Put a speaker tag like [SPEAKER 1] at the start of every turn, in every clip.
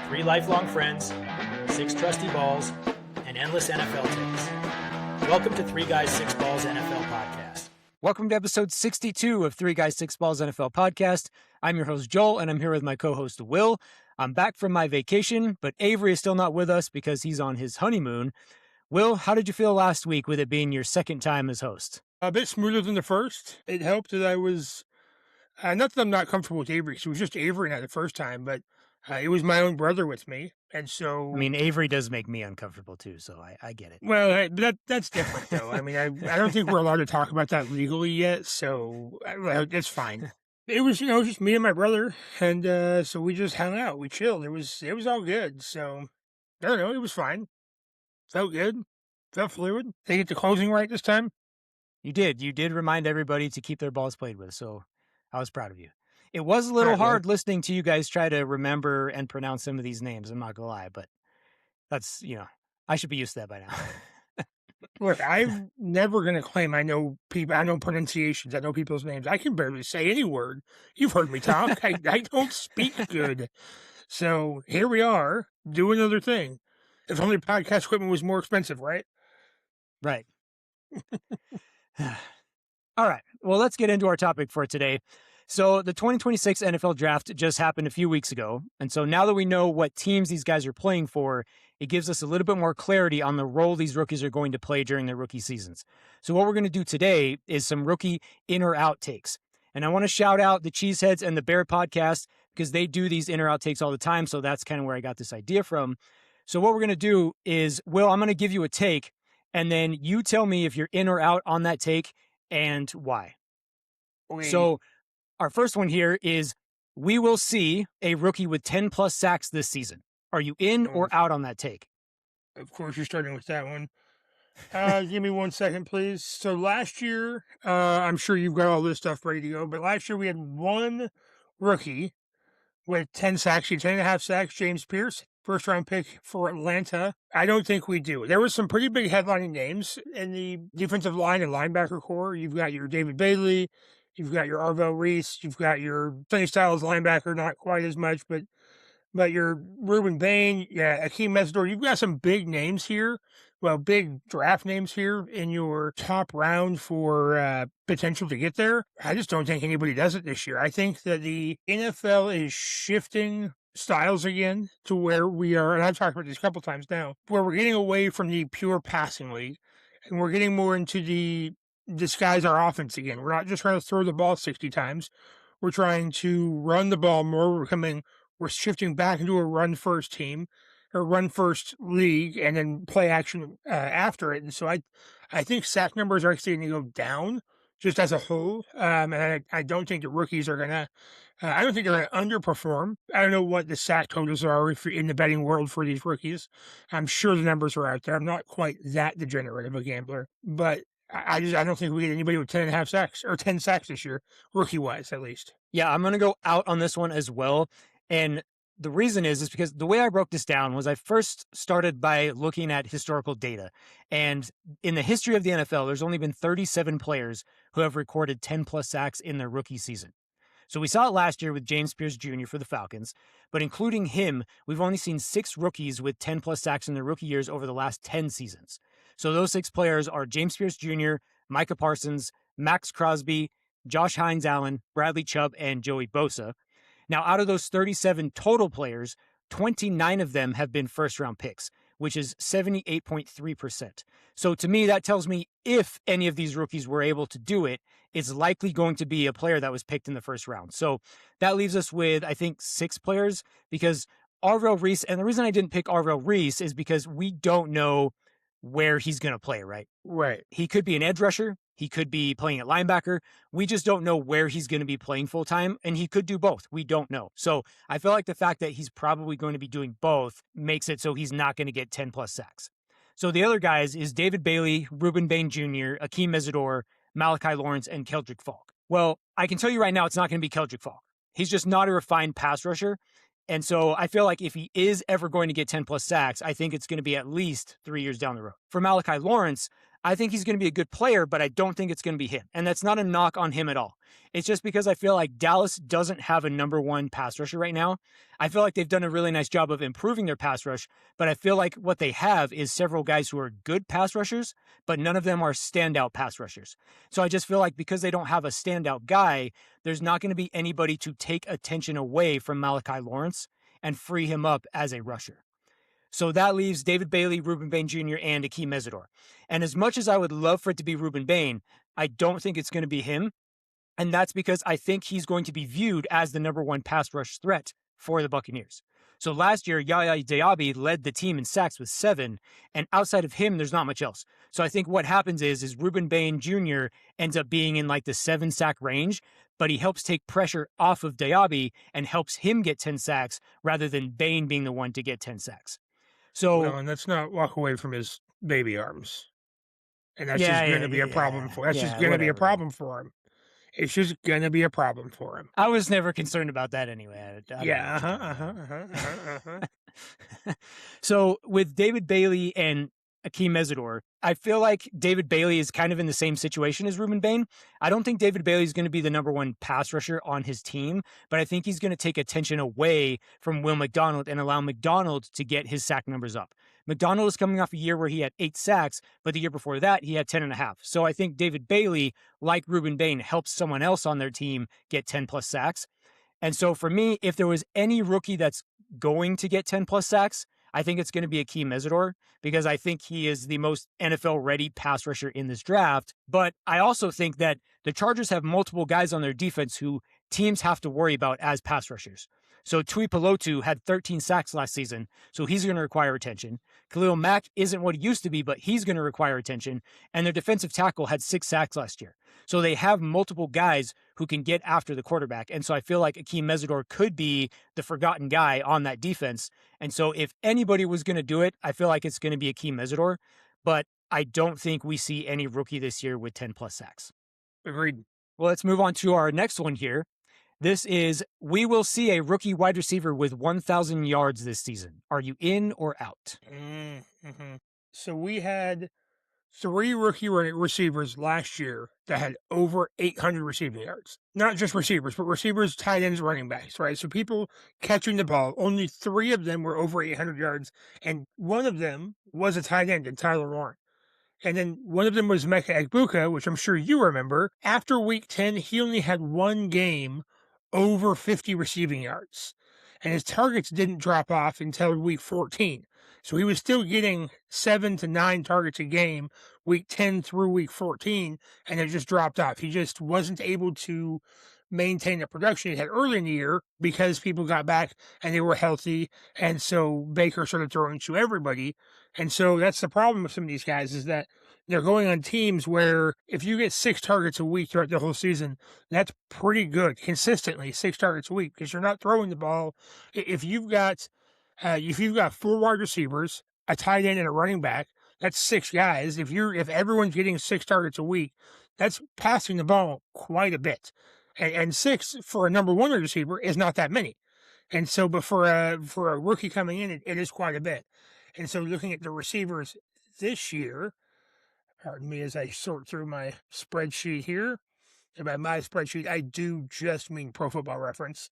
[SPEAKER 1] 3 lifelong friends, 6 trusty balls, and endless NFL takes. Welcome to 3 Guys, 6 Balls NFL Podcast.
[SPEAKER 2] Welcome to episode 62 of 3 Guys, 6 Balls NFL Podcast. I'm your host, Joel, and I'm here with my co-host, Will. I'm back from my vacation, but Avery is still not with us because he's on his honeymoon. Will, how did you feel last week with it being your second time as host?
[SPEAKER 3] A bit smoother than the first. It helped that I was, not that I'm not comfortable with Avery, because it was just Avery and I the first time, but it was my own brother with me. And so...
[SPEAKER 2] I mean, Avery does make me uncomfortable too, so I get it.
[SPEAKER 3] Well, that's different, though. I mean, I don't think we're allowed to talk about that legally yet, so it's fine. It was, just me and my brother, and so we just hung out. We chilled. It was all good, so I don't know. It was fine. Felt good. Felt fluid. Did I get the closing right this time?
[SPEAKER 2] You did. You did remind everybody to keep their balls played with, so I was proud of you. It was a little hard listening to you guys try to remember and pronounce some of these names, I'm not going to lie, but that's, I should be used to that by now.
[SPEAKER 3] Look, I'm never going to claim I know people. I know pronunciations. I know people's names. I can barely say any word. You've heard me talk. I don't speak good. So here we are, do another thing. If only podcast equipment was more expensive, right?
[SPEAKER 2] Right. All right. Well, let's get into our topic for today. So the 2026 NFL draft just happened a few weeks ago. And so now that we know what teams these guys are playing for, it gives us a little bit more clarity on the role these rookies are going to play during their rookie seasons. So what we're going to do today is some rookie in or out takes. And I want to shout out the Cheeseheads and the Bear podcast because they do these in or out takes all the time. So that's kind of where I got this idea from. So what we're going to do is, Will, I'm going to give you a take, and then you tell me if you're in or out on that take and why. So our first one here is, we will see a rookie with 10 plus sacks this season. Are you in or out on that take?
[SPEAKER 3] Of course, you're starting with that one. Give me 1 second, please. So last year, I'm sure you've got all this stuff ready to go, but last year we had one rookie with 10 sacks, 10.5 sacks, James Pierce, first round pick for Atlanta. I don't think we do. There was some pretty big headlining names in the defensive line and linebacker core. You've got your David Bailey, you've got your Arvell Reese, you've got your Sonny Styles linebacker, not quite as much, but your Ruben Bain, Akeem Mesidor. You've got some big names here. Well, big draft names here in your top round for potential to get there. I just don't think anybody does it this year. I think that the NFL is shifting styles again to where we are, and I've talked about this a couple times now, where we're getting away from the pure passing league, and we're getting more into the disguise our offense again. We're not just trying to throw the ball 60 times. We're trying to run the ball more. We're shifting back into a run-first team, or run-first league, and then play action after it. And so I think sack numbers are actually going to go down just as a whole. And I don't think the rookies are going to I don't think they're going to underperform. I don't know what the sack totals are in the betting world for these rookies. I'm sure the numbers are out there. I'm not quite that degenerate of a gambler, but I don't think we get anybody with 10.5 sacks or 10 sacks this year, rookie-wise at least.
[SPEAKER 2] Yeah, I'm going to go out on this one as well. And the reason is because the way I broke this down was I first started by looking at historical data. And in the history of the NFL, there's only been 37 players who have recorded 10 plus sacks in their rookie season. So we saw it last year with James Pierce Jr. for the Falcons, but including him, we've only seen 6 rookies with 10 plus sacks in their rookie years over the last 10 seasons. So those 6 players are James Pierce Jr., Micah Parsons, Max Crosby, Josh Hines-Allen, Bradley Chubb, and Joey Bosa. Now, out of those 37 total players, 29 of them have been first-round picks, which is 78.3%. So to me, that tells me if any of these rookies were able to do it, it's likely going to be a player that was picked in the first round. So that leaves us with, I think, 6 players, because Arvell Reese, and the reason I didn't pick Arvell Reese is because we don't know where he's going to play, right?
[SPEAKER 3] Right.
[SPEAKER 2] He could be an edge rusher. He could be playing at linebacker. We just don't know where he's going to be playing full time, and he could do both. We don't know. So I feel like the fact that he's probably going to be doing both makes it so he's not going to get 10 plus sacks. So the other guys is David Bailey, Ruben Bain Jr., Akeem Mesidor, Malachi Lawrence, and Keldrick Falk. Well, I can tell you right now, it's not going to be Keldrick Falk. He's just not a refined pass rusher. And so I feel like if he is ever going to get 10 plus sacks, I think it's going to be at least 3 years down the road. For Malachi Lawrence, I think he's going to be a good player, but I don't think it's going to be him. And that's not a knock on him at all. It's just because I feel like Dallas doesn't have a number one pass rusher right now. I feel like they've done a really nice job of improving their pass rush, but I feel like what they have is several guys who are good pass rushers, but none of them are standout pass rushers. So I just feel like because they don't have a standout guy, there's not going to be anybody to take attention away from Malachi Lawrence and free him up as a rusher. So that leaves David Bailey, Ruben Bain Jr., and Akeem Mesidor. And as much as I would love for it to be Ruben Bain, I don't think it's going to be him. And that's because I think he's going to be viewed as the number one pass rush threat for the Buccaneers. So last year, Yaya Diaby led the team in sacks with 7, and outside of him, there's not much else. So I think what happens is Ruben Bain Jr. ends up being in like the 7-sack range, but he helps take pressure off of Diaby and helps him get 10 sacks rather than Bain being the one to get 10 sacks. So,
[SPEAKER 3] Well, and let's not walk away from his baby arms. And that's just going to be a problem for. That's just going to be a problem for him. It's just going to be a problem for him.
[SPEAKER 2] I was never concerned about that anyway. So with David Bailey and Akeem Mesidor, I feel like David Bailey is kind of in the same situation as Ruben Bain. I don't think David Bailey is going to be the number one pass rusher on his team, but I think he's going to take attention away from Will McDonald and allow McDonald to get his sack numbers up. McDonald is coming off a year where he had 8 sacks, but the year before that, he had 10.5. So I think David Bailey, like Ruben Bain, helps someone else on their team get 10 plus sacks. And so for me, if there was any rookie that's going to get 10 plus sacks, I think it's going to be Akeem Mesidor because I think he is the most NFL ready pass rusher in this draft. But I also think that the Chargers have multiple guys on their defense who teams have to worry about as pass rushers. So Tui Pelotu had 13 sacks last season, so he's going to require attention. Khalil Mack isn't what he used to be, but he's going to require attention. And their defensive tackle had 6 sacks last year. So they have multiple guys who can get after the quarterback. And so I feel like Akeem Mesidor could be the forgotten guy on that defense. And so if anybody was going to do it, I feel like it's going to be Akeem Mesidor. But I don't think we see any rookie this year with 10 plus sacks.
[SPEAKER 3] Agreed.
[SPEAKER 2] Well, let's move on to our next one here. This is, we will see a rookie wide receiver with 1,000 yards this season. Are you in or out?
[SPEAKER 3] Mm-hmm. So we had 3 rookie receivers last year that had over 800 receiving yards. Not just receivers, but receivers, tight ends, running backs, right? So people catching the ball, only 3 of them were over 800 yards, and one of them was a tight end in Tyler Warren. And then one of them was Mecca Egbuka, which I'm sure you remember. After week 10, he only had 1 game over 50 receiving yards. And his targets didn't drop off until week 14. So he was still getting 7 to 9 targets a game, week 10 through week 14, and it just dropped off. He just wasn't able to maintain the production he had early in the year because people got back and they were healthy. And so Baker started throwing to everybody. And so that's the problem with some of these guys is that they're going on teams where if you get 6 targets a week throughout the whole season, that's pretty good. Consistently 6 targets a week because you're not throwing the ball. If you've got 4 wide receivers, a tight end, and a running back, that's 6 guys. If everyone's getting 6 targets a week, that's passing the ball quite a bit. And 6 for a number 1 receiver is not that many. And so, but for a rookie coming in, it is quite a bit. And so looking at the receivers this year, pardon me as I sort through my spreadsheet here. And by my spreadsheet, I do just mean Pro Football Reference.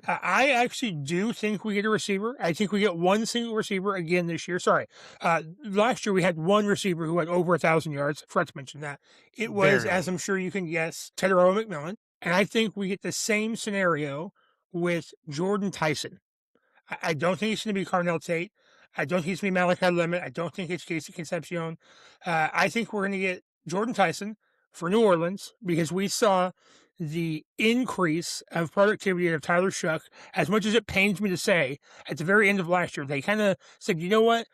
[SPEAKER 3] I actually do think we get a receiver. I think we get 1 single receiver again this year. Sorry. Last year we had 1 receiver who had over 1,000 yards. Fretz mentioned that. It was, as I'm sure you can guess, Tedero McMillan. And I think we get the same scenario with Jordan Tyson. I don't think it's going to be Carnell Tate. I don't think it's going to be Malachi Lemon. I don't think it's Casey Concepcion. I think we're going to get Jordan Tyson for New Orleans because we saw the increase of productivity of Tyler Shuck, as much as it pains me to say, at the very end of last year. They kind of said, you know what?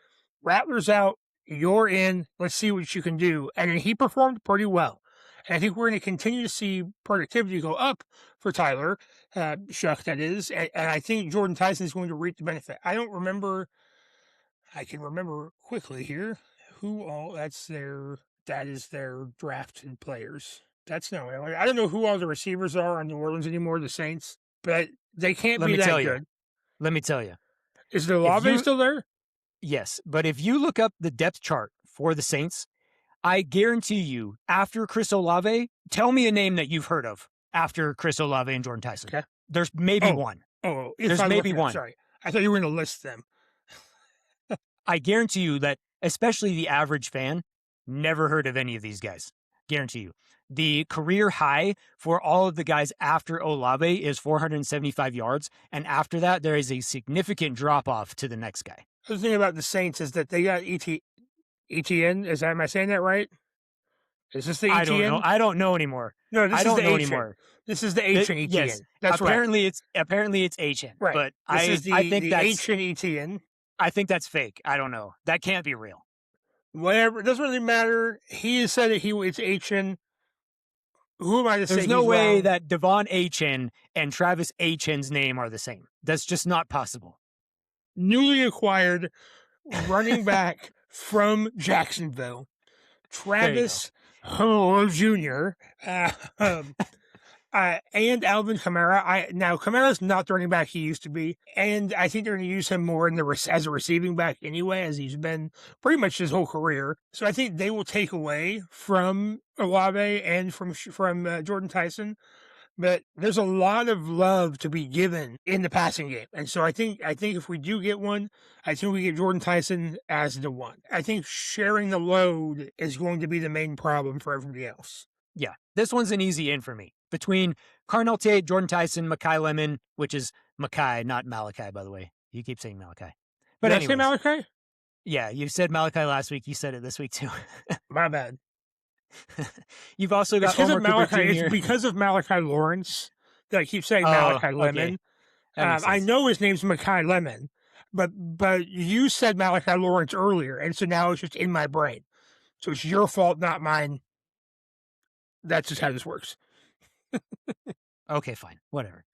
[SPEAKER 3] Rattler's out. You're in. Let's see what you can do. And he performed pretty well. And I think we're going to continue to see productivity go up for Tyler Shuck, that is. And I think Jordan Tyson is going to reap the benefit. I can remember quickly here who all that is their drafted players. I don't know who all the receivers are on New Orleans anymore, the Saints, but they can't be that good.
[SPEAKER 2] Let me tell you.
[SPEAKER 3] Is the Olave still there?
[SPEAKER 2] Yes, but if you look up the depth chart for the Saints, I guarantee you, after Chris Olave, tell me a name that you've heard of after Chris Olave and Jordan Tyson.
[SPEAKER 3] Okay.
[SPEAKER 2] There's maybe
[SPEAKER 3] Oh.
[SPEAKER 2] one.
[SPEAKER 3] Oh, if
[SPEAKER 2] There's
[SPEAKER 3] I
[SPEAKER 2] maybe
[SPEAKER 3] look up,
[SPEAKER 2] one.
[SPEAKER 3] sorry. I thought you were going to list them.
[SPEAKER 2] I guarantee you that, especially the average fan, never heard of any of these guys. Guarantee you. The career high for all of the guys after Olave is 475 yards. And after that, there is a significant drop off to the next guy.
[SPEAKER 3] The thing about the Saints is that they got ETN. Am I saying that right? Is this the ETN?
[SPEAKER 2] I don't know. I don't know anymore.
[SPEAKER 3] No, this
[SPEAKER 2] I
[SPEAKER 3] is
[SPEAKER 2] don't
[SPEAKER 3] the
[SPEAKER 2] know
[SPEAKER 3] HN.
[SPEAKER 2] anymore.
[SPEAKER 3] This is the HN ETN.
[SPEAKER 2] Yes,
[SPEAKER 3] That's
[SPEAKER 2] apparently
[SPEAKER 3] right.
[SPEAKER 2] it's HN.
[SPEAKER 3] Right.
[SPEAKER 2] But
[SPEAKER 3] This is
[SPEAKER 2] I think
[SPEAKER 3] the
[SPEAKER 2] that's
[SPEAKER 3] HN ETN.
[SPEAKER 2] I think that's fake. I don't know. That can't be real.
[SPEAKER 3] Whatever. It doesn't really matter. He has said that it's HN. Who am I to say
[SPEAKER 2] There's no
[SPEAKER 3] he's
[SPEAKER 2] way
[SPEAKER 3] wrong?
[SPEAKER 2] that Devon Hn and Travis Hn's name are the same. That's just not possible.
[SPEAKER 3] Newly acquired running back from Jacksonville, Travis Jr. And Alvin Kamara. Now Kamara's not the running back he used to be, and I think they're going to use him more as a receiving back anyway, as he's been pretty much his whole career. So I think they will take away from Olave and from Jordan Tyson. But there's a lot of love to be given in the passing game, and so I think if we do get one, I think we get Jordan Tyson as the one. I think sharing the load is going to be the main problem for everybody else.
[SPEAKER 2] Yeah, this one's an easy in for me. Between Carnell Tate, Jordan Tyson, Makai Lemon, which is Makai, not Malachi, by the way. You keep saying Malachi. But
[SPEAKER 3] Did I say Malachi?
[SPEAKER 2] Yeah, you said Malachi last week. You said it this week too.
[SPEAKER 3] My bad.
[SPEAKER 2] You've also got
[SPEAKER 3] It's
[SPEAKER 2] Omar Cooper Jr.
[SPEAKER 3] It's because of Malachi Lawrence that I keep saying Malachi Lemon.
[SPEAKER 2] Okay.
[SPEAKER 3] I know his name's Makai Lemon, but you said Malachi Lawrence earlier, and so now it's just in my brain. So it's your fault, not mine. That's just how this works.
[SPEAKER 2] Okay, fine. Whatever.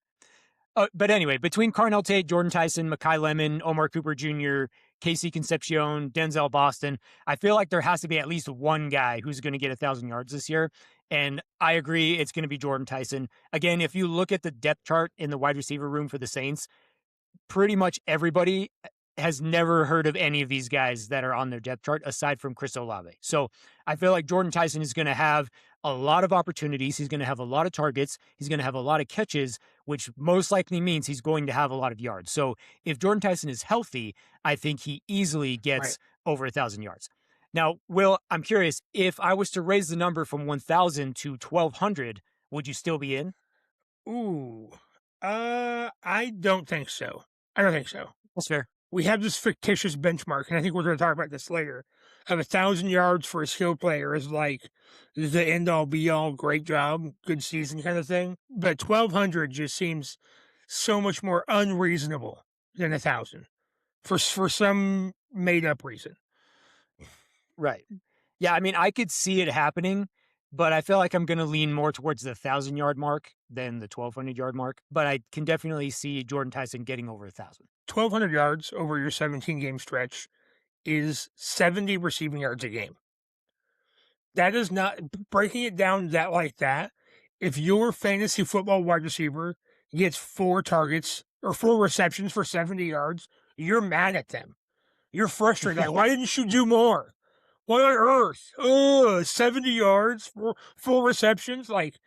[SPEAKER 2] But anyway, between Carnell Tate, Jordan Tyson, Makai Lemon, Omar Cooper Jr., Casey Concepcion, Denzel Boston, I feel like there has to be at least one guy who's going to get 1,000 yards this year. And I agree it's going to be Jordan Tyson. Again, if you look at the depth chart in the wide receiver room for the Saints, pretty much everybody has never heard of any of these guys that are on their depth chart aside from Chris Olave. So I feel like Jordan Tyson is going to have a lot of opportunities. He's going to have a lot of targets. He's going to have a lot of catches, which most likely means he's going to have a lot of yards. So if Jordan Tyson is healthy, I think he easily gets over 1,000 yards. Now, Will, I'm curious, if I was to raise the number from 1,000 to 1,200, would you still be in?
[SPEAKER 3] Ooh, I don't think so. I don't think so.
[SPEAKER 2] That's fair.
[SPEAKER 3] We have this fictitious benchmark, and I think we're going to talk about this later, of 1,000 yards for a skill player is like the end-all, be-all, great job, good season kind of thing. But 1,200 just seems so much more unreasonable than 1,000 for some made-up reason.
[SPEAKER 2] Right. Yeah, I mean, I could see it happening, but I feel like I'm going to lean more towards the 1,000-yard mark than the 1,200-yard mark. But I can definitely see Jordan Tyson getting over 1,000.
[SPEAKER 3] 1,200 yards over your 17-game stretch is 70 receiving yards a game. That is not breaking it down like that. If your fantasy football wide receiver gets 4 targets or 4 receptions for 70 yards, you're mad at them. You're frustrated. Like, why didn't you do more? What on earth? Oh, 70 yards, 4 receptions? Like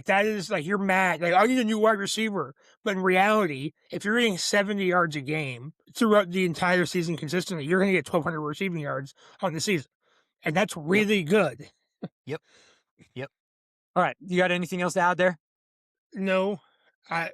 [SPEAKER 3] that is like you're mad. Like, I need a new wide receiver. But in reality, if you're getting 70 yards a game throughout the entire season consistently, you're going to get 1,200 receiving yards on the season. And that's really good.
[SPEAKER 2] Yep. All right. You got anything else to add there?
[SPEAKER 3] No. I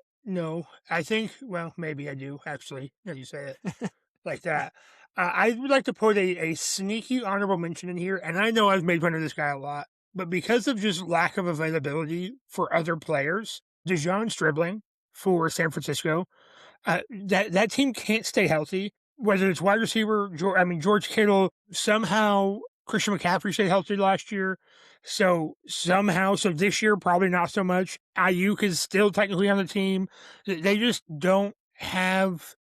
[SPEAKER 3] think, well, maybe I do, actually, now you say it like that. I would like to put a sneaky honorable mention in here, and I know I've made fun of this guy a lot, but because of just lack of availability for other players, Dejon Stribling for San Francisco, that team can't stay healthy, whether it's wide receiver, George Kittle, somehow Christian McCaffrey stayed healthy last year, so this year, probably not so much. Ayuk is still technically on the team. They just don't have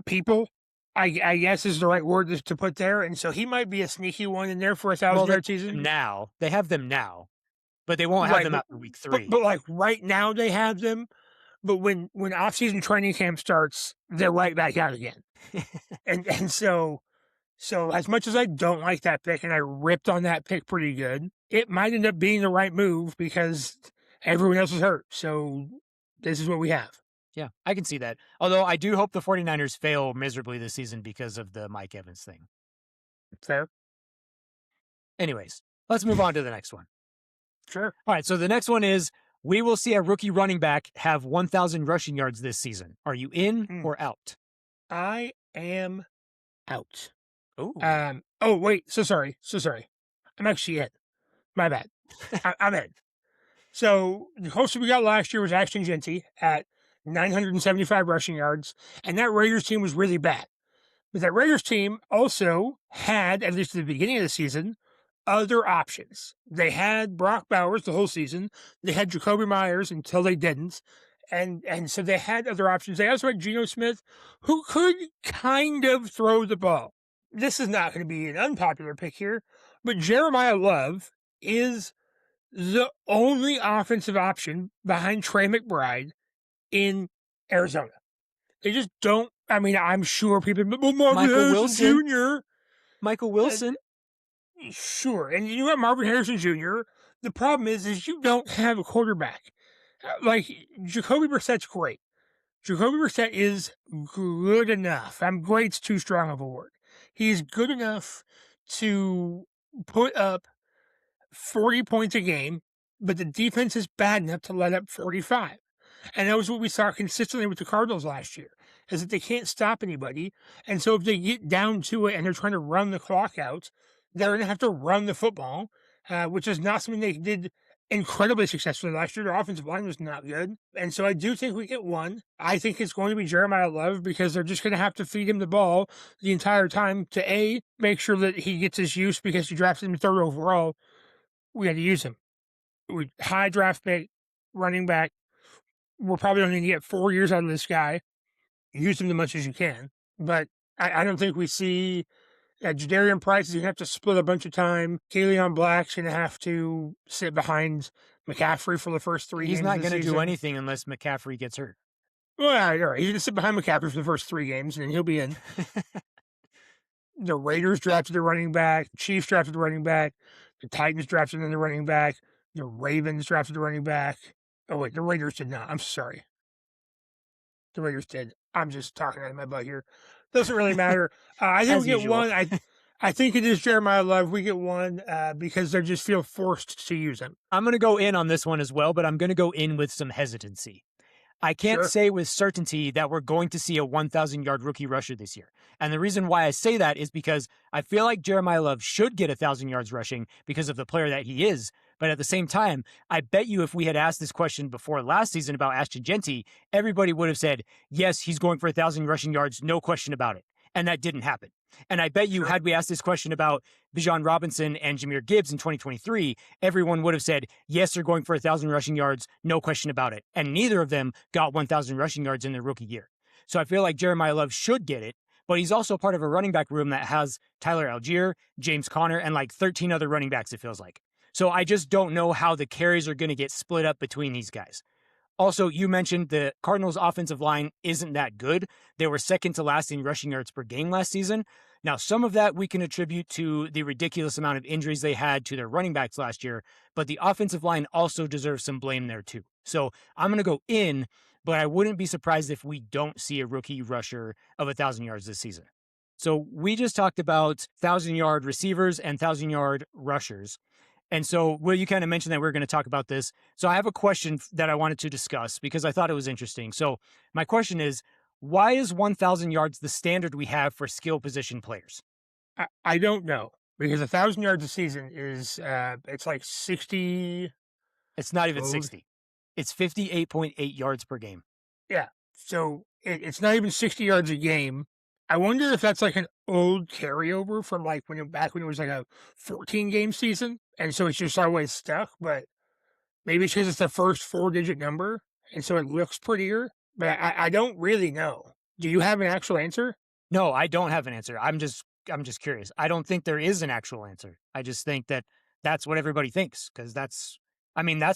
[SPEAKER 3] people, I guess is the right word to put there. And so he might be a sneaky one in there for a 1,000-yard season.
[SPEAKER 2] Now. They have them now, but they won't have them after week 3.
[SPEAKER 3] But like right now they have them. But when off-season training camp starts, they're right back out again. and so So as much as I don't like that pick, and I ripped on that pick pretty good, it might end up being the right move because everyone else is hurt. So this is what we have.
[SPEAKER 2] Yeah, I can see that. Although I do hope the 49ers fail miserably this season because of the Mike Evans thing.
[SPEAKER 3] Fair?
[SPEAKER 2] Anyways, let's move on to the next one.
[SPEAKER 3] Sure.
[SPEAKER 2] All right, so the next one is we will see a rookie running back have 1,000 rushing yards this season. Are you in or out?
[SPEAKER 3] I am out.
[SPEAKER 2] Ooh.
[SPEAKER 3] Oh, wait. So sorry. I'm actually in. My bad. I'm in. So the closest we got last year was Ashton Genty at 975 rushing yards, and that Raiders team was really bad. But that Raiders team also had, at least at the beginning of the season, other options. They had Brock Bowers the whole season. They had Jacoby Myers until they didn't. And so they had other options. They also had Geno Smith, who could kind of throw the ball. This is not going to be an unpopular pick here, but Jeremiah Love is the only offensive option behind Trey McBride in Arizona. They just don't. I mean, I'm sure people, well,
[SPEAKER 2] Michael Wilson
[SPEAKER 3] Jr.
[SPEAKER 2] Michael Wilson.
[SPEAKER 3] Sure, and you have Marvin Harrison Jr. The problem is you don't have a quarterback. Like Jacoby Brissett's great. Jacoby Brissett is good enough. I'm great's too strong of a word. He's good enough to put up 40 points a game, but the defense is bad enough to let up 45. And that was what we saw consistently with the Cardinals last year, is that they can't stop anybody. And so if they get down to it and they're trying to run the clock out, they're going to have to run the football, which is not something they did incredibly successfully last year. Their offensive line was not good. And so I do think we get one. I think it's going to be Jeremiah Love because they're just going to have to feed him the ball the entire time to A, make sure that he gets his use because you drafted him third overall. We had to use him. High draft pick, running back. We're probably only going to get 4 years out of this guy. Use him as much as you can. But I don't think we see Jadarian Price is going to have to split a bunch of time. Kaleon Black's going to have to sit behind McCaffrey for the first 3 games.
[SPEAKER 2] He's not going to do anything unless McCaffrey gets hurt.
[SPEAKER 3] Well, all right. He's going to sit behind McCaffrey for the first 3 games, and then he'll be in. The Raiders drafted a running back. The Chiefs drafted a running back. The Titans drafted another running back. The Ravens drafted a running back. Oh, wait, the Raiders did not. I'm sorry. The Raiders did. I'm just talking out of my butt here. Doesn't really matter. I think we get one. I think it is Jeremiah Love. We get one because they just feel forced to use him.
[SPEAKER 2] I'm going to go in on this one as well, but I'm going to go in with some hesitancy. I can't say with certainty that we're going to see a 1,000-yard rookie rusher this year. And the reason why I say that is because I feel like Jeremiah Love should get 1,000 yards rushing because of the player that he is. But at the same time, I bet you if we had asked this question before last season about Ashton Genty, everybody would have said, yes, he's going for 1,000 rushing yards, no question about it. And that didn't happen. And I bet you, had we asked this question about Bijan Robinson and Jahmyr Gibbs in 2023, everyone would have said, yes, they're going for 1,000 rushing yards, no question about it. And neither of them got 1,000 rushing yards in their rookie year. So I feel like Jeremiah Love should get it, but he's also part of a running back room that has Tyler Algier, James Conner, and like 13 other running backs, it feels like. So I just don't know how the carries are going to get split up between these guys. Also, you mentioned the Cardinals' offensive line isn't that good. They were second to last in rushing yards per game last season. Now, some of that we can attribute to the ridiculous amount of injuries they had to their running backs last year, but the offensive line also deserves some blame there too. So I'm going to go in, but I wouldn't be surprised if we don't see a rookie rusher of 1,000 yards this season. So we just talked about 1,000-yard receivers and 1,000-yard rushers. And so, Will, you kind of mentioned that we are going to talk about this. So I have a question that I wanted to discuss because I thought it was interesting. So my question is, why is 1,000 yards the standard we have for skill position players?
[SPEAKER 3] I don't know, because 1,000 yards a season is, it's like 60.
[SPEAKER 2] It's not even 60. It's 58.8 yards per game.
[SPEAKER 3] Yeah. So it's not even 60 yards a game. I wonder if that's like an old carryover from like back when it was like a 14-game season. And so it's just always stuck, but maybe it's because it's the first 4-digit number. And so it looks prettier, but I don't really know. Do you have an actual answer?
[SPEAKER 2] No, I don't have an answer. I'm just curious. I don't think there is an actual answer. I just think that that's what everybody thinks because that's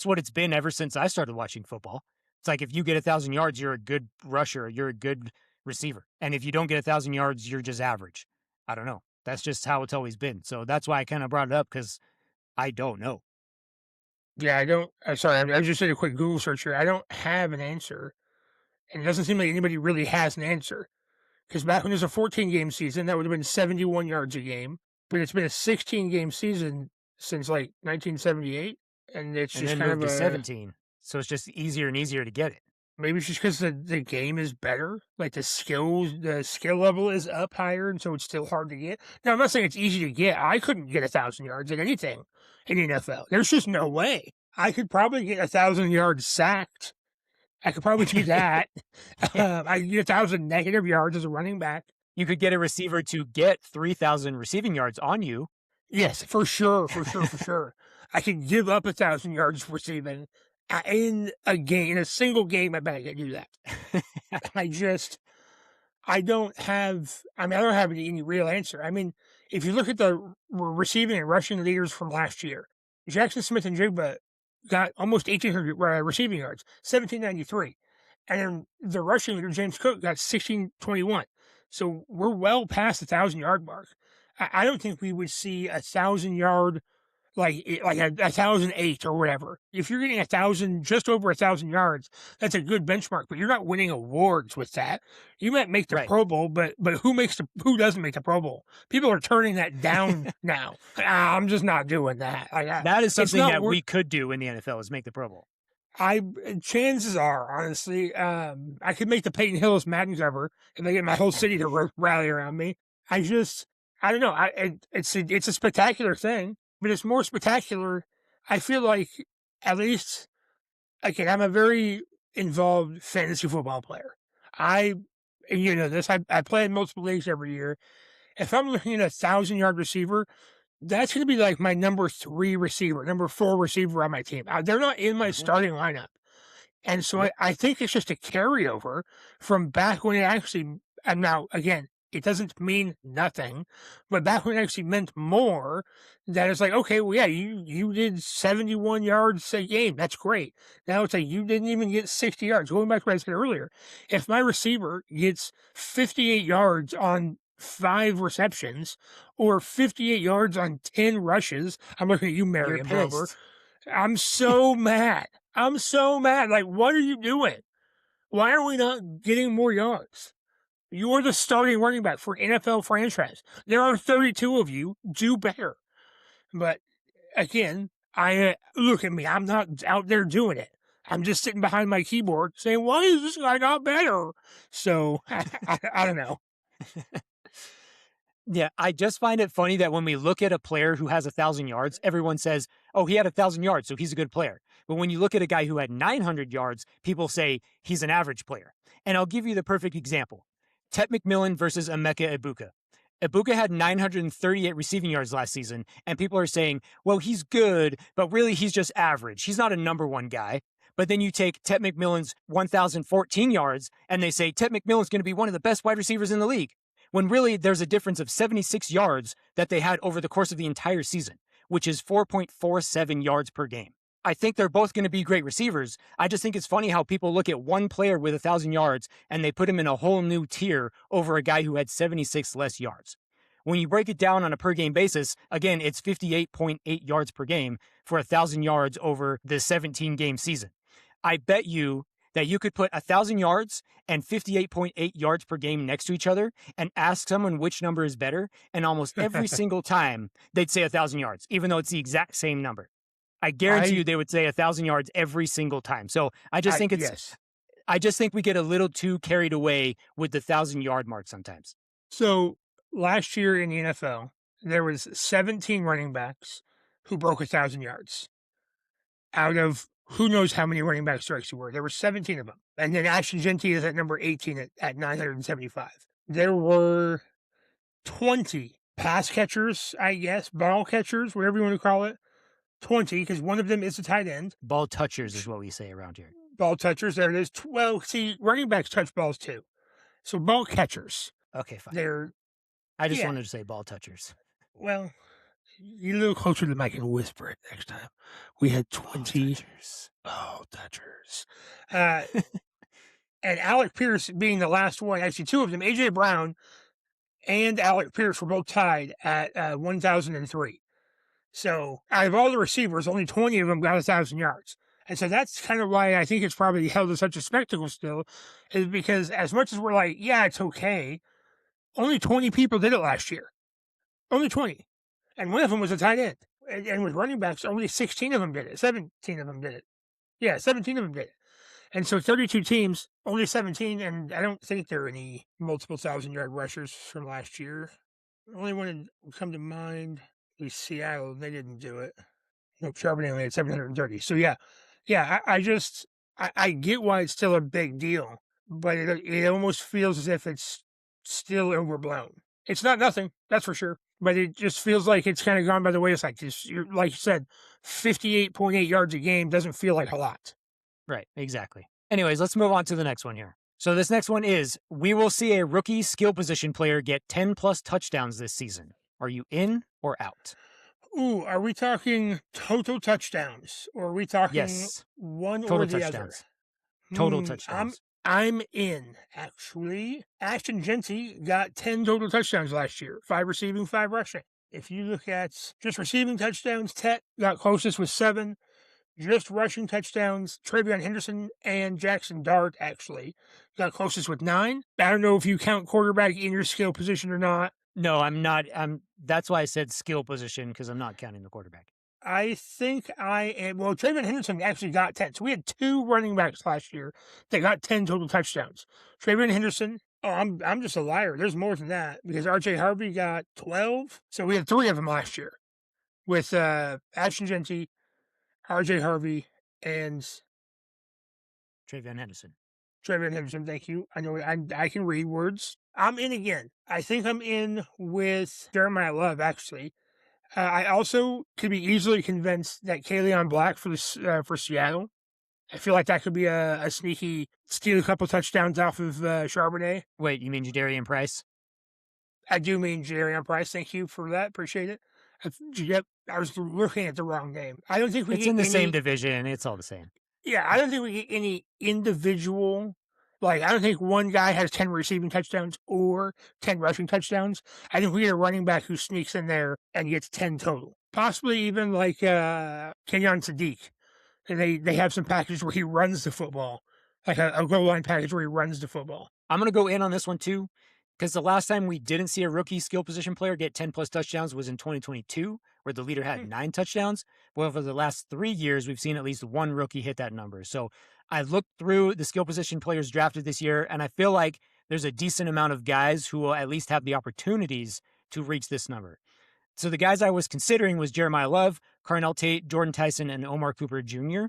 [SPEAKER 2] what it's been ever since I started watching football. It's like if you get 1,000 yards, you're a good rusher, you're a good receiver. And if you don't get 1,000 yards, you're just average. I don't know. That's just how it's always been. So that's why I kind of brought it up, because I don't know.
[SPEAKER 3] Yeah, I don't. Sorry, I just did a quick Google search here. I don't have an answer, and it doesn't seem like anybody really has an answer. Because back when it was a 14-game season, that would have been 71 yards a game. But it's been a 16-game season since like 1978, and it's
[SPEAKER 2] And
[SPEAKER 3] just
[SPEAKER 2] then
[SPEAKER 3] kind
[SPEAKER 2] moved
[SPEAKER 3] of
[SPEAKER 2] to
[SPEAKER 3] a
[SPEAKER 2] 17. So it's just easier and easier to get it.
[SPEAKER 3] maybe it's just because the game is better. Like the skill level is up higher, and so it's still hard to get. Now I'm not saying it's easy to get. I couldn't get 1,000 yards in anything in the NFL. There's just no way. I could probably get 1,000 yards sacked. I could probably do that. I could get 1,000 negative yards as a running back.
[SPEAKER 2] You could get a receiver to get 3,000 receiving yards on you.
[SPEAKER 3] Yes, for sure. I could give up 1,000 yards receiving in a game, in a single game. I bet I could do that. I don't have any real answer. I mean, if you look at the receiving and rushing leaders from last year, Jackson Smith and Jigba got almost 1,800 receiving yards, 1,793. And then the rushing leader, James Cook, got 1,621. So we're well past the 1,000-yard mark. I don't think we would see 1,000-yard, like 1,008 or whatever. If you're getting 1,000, just over 1,000 yards, that's a good benchmark. But you're not winning awards with that. You might make the
[SPEAKER 2] Right.
[SPEAKER 3] Pro Bowl, but who doesn't make the Pro Bowl? People are turning that down now. I'm just not doing that.
[SPEAKER 2] That is something that we could do in the NFL, is make the Pro Bowl.
[SPEAKER 3] Chances are, honestly, I could make the Peyton Hillis Madden cover if I get my whole city to rally around me. I don't know. It's a spectacular thing, but it's more spectacular. I feel like, at least, again, I'm a very involved fantasy football player. You know this. I play in multiple leagues every year. If I'm looking at a 1,000-yard receiver, that's going to be like my number 3 receiver, number 4 receiver on my team. They're not in my starting lineup. And so I think it's just a carryover from back when it actually, and now, again, it doesn't mean nothing, but back when it actually meant more, that it's like, okay, well, yeah, you did 71 yards a game. That's great. Now it's like you didn't even get 60 yards. Going back to what I said earlier, if my receiver gets 58 yards on 5 receptions or 58 yards on 10 rushes, I'm looking at you, Marion Brover. I'm so mad. Like, what are you doing? Why are we not getting more yards? You are the starting running back for an NFL franchise. There are 32 of you. Do better. But again, look at me. I'm not out there doing it. I'm just sitting behind my keyboard saying, why is this guy not better? So I don't know.
[SPEAKER 2] Yeah, I just find it funny that when we look at a player who has 1,000 yards, everyone says, oh, he had 1,000 yards, so he's a good player. But when you look at a guy who had 900 yards, people say he's an average player. And I'll give you the perfect example. Tet McMillan versus Emeka Ibuka. Ibuka had 938 receiving yards last season, and people are saying, well, he's good, but really he's just average. He's not a number 1 guy. But then you take Tet McMillan's 1,014 yards, and they say Tet McMillan's going to be one of the best wide receivers in the league, when really there's a difference of 76 yards that they had over the course of the entire season, which is 4.47 yards per game. I think they're both going to be great receivers. I just think it's funny how people look at one player with 1,000 yards and they put him in a whole new tier over a guy who had 76 less yards. When you break it down on a per game basis, again, it's 58.8 yards per game for 1,000 yards over the 17 game season. I bet you that you could put 1,000 yards and 58.8 yards per game next to each other and ask someone which number is better, and almost every single time they'd say 1,000 yards, even though it's the exact same number. I guarantee you they would say 1,000 yards every single time. So I just think I just think we get a little too carried away with the 1,000-yard mark sometimes.
[SPEAKER 3] So last year in the NFL, there was 17 running backs who broke 1,000 yards out of who knows how many running back strikes there were. There were 17 of them. And then Ashton Jeanty is at number 18 at 975. There were 20 pass catchers, I guess, ball catchers, whatever you want to call it. 20, because one of them is a tight end.
[SPEAKER 2] Ball touchers is what we say around here.
[SPEAKER 3] Ball touchers, there it is. Well, see, running backs touch balls too. So ball catchers.
[SPEAKER 2] Okay, fine.
[SPEAKER 3] I
[SPEAKER 2] just wanted to say ball touchers.
[SPEAKER 3] Well, you a little closer to the mic and whisper it next time. We had 20 ball touchers. And Alec Pierce being the last one, actually 2 of them, A.J. Brown and Alec Pierce were both tied at 1,003. So out of all the receivers, only 20 of them got 1,000 yards. And so that's kind of why I think it's probably held as such a spectacle still, is because as much as we're like, yeah, it's okay, only 20 people did it last year. Only 20. And one of them was a tight end. And with running backs, only 16 of them did it. 17 of them did it. Yeah, 17 of them did it. And so 32 teams, only 17, and I don't think there are any multiple 1,000-yard rushers from last year. The only one that would come to mind is Seattle. They didn't do it. Nope, Charbonnet only had 730. So yeah, I get why it's still a big deal, but it almost feels as if it's still overblown. It's not nothing, that's for sure, but it just feels like it's kind of gone by the wayside. Like you said, 58.8 yards a game doesn't feel like a lot.
[SPEAKER 2] Right, exactly. Anyways, let's move on to the next one here. So this next one is, we will see a rookie skill position player get 10 plus touchdowns this season. Are you in or out?
[SPEAKER 3] Ooh, are we talking total touchdowns, or are we talking
[SPEAKER 2] Yes.
[SPEAKER 3] one
[SPEAKER 2] Total
[SPEAKER 3] or the
[SPEAKER 2] touchdowns.
[SPEAKER 3] other?
[SPEAKER 2] Total touchdowns.
[SPEAKER 3] I'm in, actually. Ashton Genty got 10 total touchdowns last year, 5 receiving, 5 rushing. If you look at just receiving touchdowns, Tet got closest with 7. Just rushing touchdowns, Travion Henderson and Jackson Dart actually got closest with 9. I don't know if you count quarterback in your skill position or not.
[SPEAKER 2] No, I'm not. That's why I said skill position, because I'm not counting the quarterback.
[SPEAKER 3] I think I am. Well, Travion Henderson actually got 10. So we had 2 running backs last year that got 10 total touchdowns. Travion Henderson. Oh, I'm just a liar. There's more than that, because R.J. Harvey got 12. So we had 3 of them last year with Ashton Genty, R.J. Harvey, and
[SPEAKER 2] Travion Henderson.
[SPEAKER 3] Travion Henderson, thank you. I know I can read words. I'm in again. I think I'm in with Jeremiah Love, actually. I also could be easily convinced that Kaleon Black for Seattle. I feel like that could be a sneaky steal a couple touchdowns off of Charbonnet.
[SPEAKER 2] Wait, you mean Jadarian Price?
[SPEAKER 3] I do mean Jadarian Price. Thank you for that. Appreciate it. Yep, I was looking at the wrong game. I don't think
[SPEAKER 2] it's in the same division. It's all the same.
[SPEAKER 3] Yeah, I don't think we get any individual. Like, I don't think one guy has 10 receiving touchdowns or 10 rushing touchdowns. I think we get a running back who sneaks in there and gets 10 total. Possibly even like Kenyon Sadiq. And they have some packages where he runs the football. Like a goal line package where he runs the football.
[SPEAKER 2] I'm going to go in on this one too, because the last time we didn't see a rookie skill position player get 10 plus touchdowns was in 2022, where the leader had 9 touchdowns. Well, for the last 3 years, we've seen at least one rookie hit that number. So I looked through the skill position players drafted this year, and I feel like there's a decent amount of guys who will at least have the opportunities to reach this number. So the guys I was considering was Jeremiah Love, Carnell Tate, Jordan Tyson, and Omar Cooper Jr.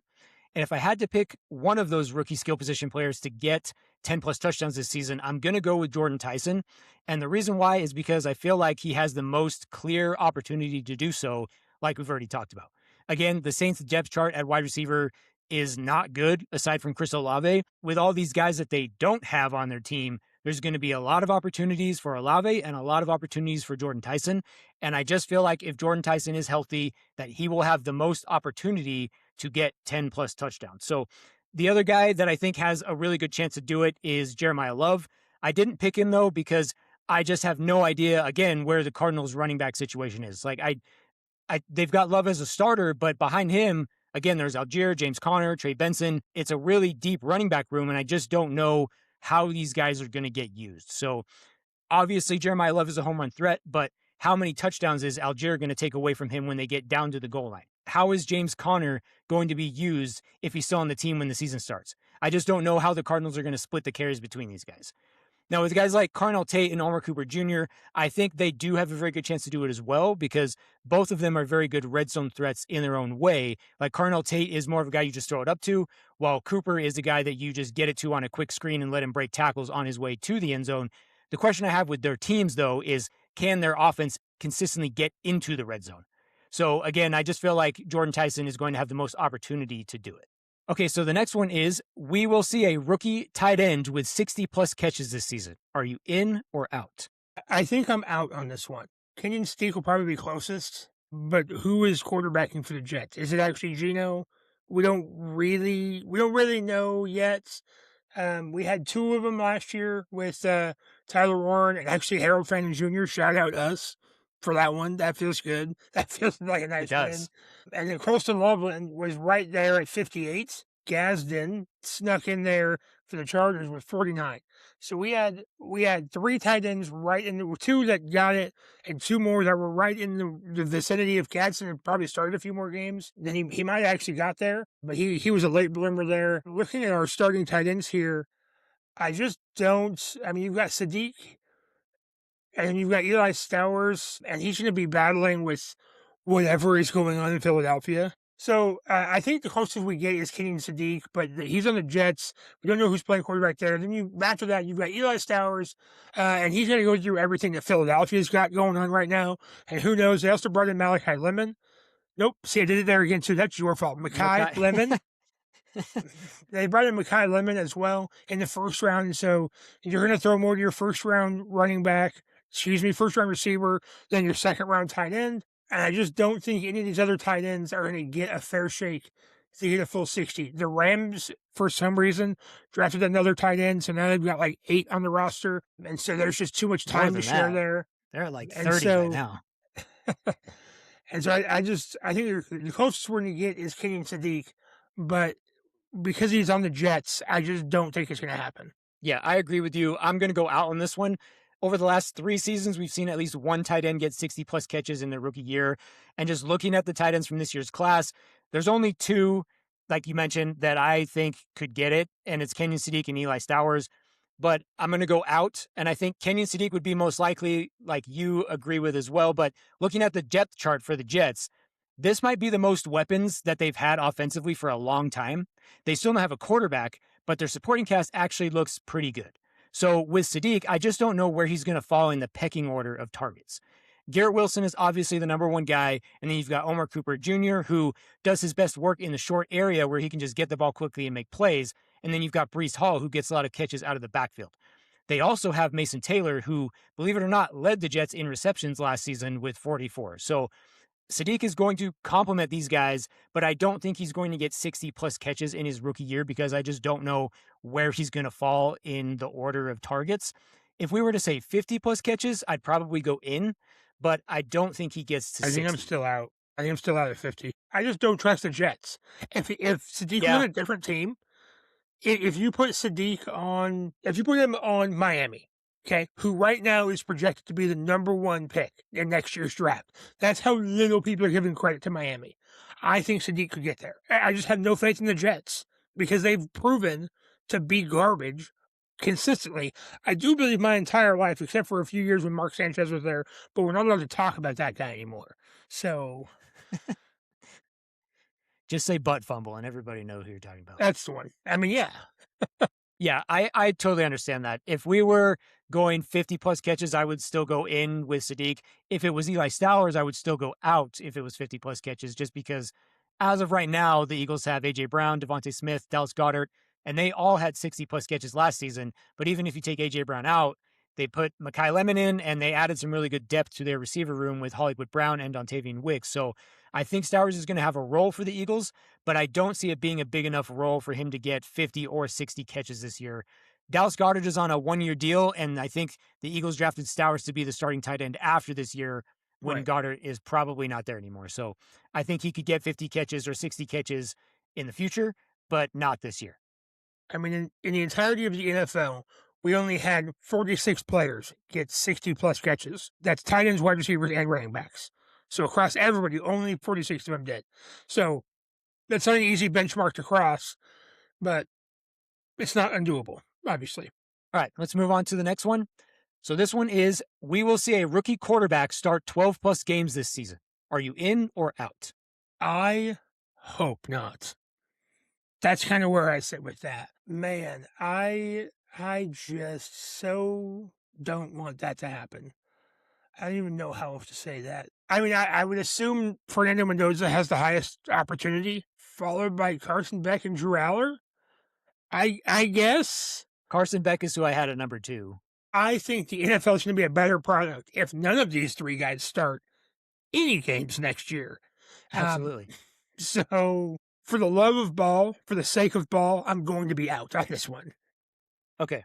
[SPEAKER 2] And if I had to pick one of those rookie skill position players to get 10 plus touchdowns this season, I'm going to go with Jordan Tyson. And the reason why is because I feel like he has the most clear opportunity to do so, like we've already talked about. Again, the Saints depth chart at wide receiver is not good, aside from Chris Olave. With all these guys that they don't have on their team, there's going to be a lot of opportunities for Olave and a lot of opportunities for Jordan Tyson. And I just feel like if Jordan Tyson is healthy, that he will have the most opportunity to get 10 plus touchdowns. So the other guy that I think has a really good chance to do it is Jeremiah Love. I didn't pick him though, because I just have no idea, again, where the Cardinals running back situation is. Like they've got Love as a starter, but behind him, again, there's Algier, James Conner, Trey Benson. It's a really deep running back room, and I just don't know how these guys are going to get used. So obviously Jeremiah Love is a home run threat, but how many touchdowns is Algier going to take away from him when they get down to the goal line? How is James Conner going to be used if he's still on the team when the season starts? I just don't know how the Cardinals are going to split the carries between these guys. Now, with guys like Carnell Tate and Omar Cooper Jr., I think they do have a very good chance to do it as well, because both of them are very good red zone threats in their own way. Like Carnell Tate is more of a guy you just throw it up to, while Cooper is a guy that you just get it to on a quick screen and let him break tackles on his way to the end zone. The question I have with their teams, though, is can their offense consistently get into the red zone? So, again, I just feel like Jordan Tyson is going to have the most opportunity to do it. Okay, so the next one is, we will see a rookie tight end with 60-plus catches this season. Are you in or out?
[SPEAKER 3] I think I'm out on this one. Kenyon Steak will probably be closest, but who is quarterbacking for the Jets? Is it actually Geno? We don't really know yet. We had two of them last year with Tyler Warren and actually Harold Fannin Jr. Shout out us for that one. That feels good. That feels like a
[SPEAKER 2] It
[SPEAKER 3] nice win.
[SPEAKER 2] does.
[SPEAKER 3] And then Colston Loveland was right there at 58. Gadsden snuck in there for the Chargers with 49. So we had three tight ends right in the two that got it, and two more that were right in the vicinity of Gadsden and probably started a few more games. Then he might have actually got there, but he was a late bloomer there. Looking at our starting tight ends here, I just don't. I mean, you've got Sadiq and you've got Eli Stowers, and he's going to be battling with whatever is going on in Philadelphia. So I think the closest we get is Kenyon Sadiq, but he's on the Jets. We don't know who's playing quarterback there. Then after that, you've got Eli Stowers, and he's going to go through everything that Philadelphia's got going on right now. And who knows? They also brought in Malachi Lemon. Nope. See, I did it there again, too. That's your fault. Makai Lemon. They brought in Makai Lemon as well in the first round. And so you're going to throw more to your first round first round receiver than your second round tight end. And I just don't think any of these other tight ends are going to get a fair shake to get a full 60. The Rams, for some reason, drafted another tight end. So now they've got like 8 on the roster. And so there's just too much time to share there.
[SPEAKER 2] They're at like 30 right now.
[SPEAKER 3] And so I think the closest we're going to get is Kenyon Sadiq. But because he's on the Jets, I just don't think it's going to happen.
[SPEAKER 2] Yeah, I agree with you. I'm going to go out on this one. Over the last 3 seasons, we've seen at least one tight end get 60-plus catches in their rookie year. And just looking at the tight ends from this year's class, there's only 2, like you mentioned, that I think could get it, and it's Kenyon Sadiq and Eli Stowers. But I'm going to go out, and I think Kenyon Sadiq would be most likely, like you agree with as well. But looking at the depth chart for the Jets, this might be the most weapons that they've had offensively for a long time. They still don't have a quarterback, but their supporting cast actually looks pretty good. So with Sadiq, I just don't know where he's going to fall in the pecking order of targets. Garrett Wilson is obviously the number one guy, and then you've got Omar Cooper Jr., who does his best work in the short area where he can just get the ball quickly and make plays, and then you've got Breece Hall, who gets a lot of catches out of the backfield. They also have Mason Taylor, who, believe it or not, led the Jets in receptions last season with 44. So Sadiq is going to complement these guys, but I don't think he's going to get 60-plus catches in his rookie year because I just don't know where he's going to fall in the order of targets. If we were to say 50-plus catches, I'd probably go in, but I don't think he gets to 60.
[SPEAKER 3] I think I'm still out. I think I'm still out at 50. I just don't trust the Jets. If Sadiq was on a different team, if you put him on Miami, okay, who right now is projected to be the number 1 pick in next year's draft. That's how little people are giving credit to Miami. I think Sadiq could get there. I just have no faith in the Jets because they've proven to be garbage consistently. I do believe my entire life, except for a few years when Mark Sanchez was there, but we're not allowed to talk about that guy anymore. So
[SPEAKER 2] just say butt fumble and everybody knows who you're talking about.
[SPEAKER 3] That's the one. I mean, yeah.
[SPEAKER 2] Yeah, I totally understand that. If we were going 50-plus catches, I would still go in with Sadiq. If it was Eli Stowers, I would still go out if it was 50-plus catches, just because as of right now, the Eagles have A.J. Brown, Devontae Smith, Dallas Goedert, and they all had 60-plus catches last season. But even if you take A.J. Brown out, they put Makai Lemon in, and they added some really good depth to their receiver room with Hollywood Brown and Dontavian Wicks. So I think Stowers is going to have a role for the Eagles, but I don't see it being a big enough role for him to get 50 or 60 catches this year. Dallas Goedert is on a 1-year deal, and I think the Eagles drafted Stowers to be the starting tight end after this year when
[SPEAKER 3] Right.
[SPEAKER 2] Goedert is probably not there anymore. So I think he could get 50 catches or 60 catches in the future, but not this year.
[SPEAKER 3] I mean, in the entirety of the NFL, we only had 46 players get 60-plus catches. That's tight ends, wide receivers, and running backs. So across everybody, only 46 of them did. So that's not an easy benchmark to cross, but it's not undoable, obviously.
[SPEAKER 2] All right, let's move on to the next one. So this one is, we will see a rookie quarterback start 12-plus games this season. Are you in or out?
[SPEAKER 3] I hope not. That's kind of where I sit with that. Man, I just so don't want that to happen. I don't even know how else to say that. I mean, I would assume Fernando Mendoza has the highest opportunity, followed by Carson Beck and Drew Aller. I guess.
[SPEAKER 2] Carson Beck is who I had at number 2.
[SPEAKER 3] I think the NFL is going to be a better product if none of these 3 guys start any games next year.
[SPEAKER 2] Absolutely.
[SPEAKER 3] So, for the love of ball, for the sake of ball, I'm going to be out on this one.
[SPEAKER 2] Okay.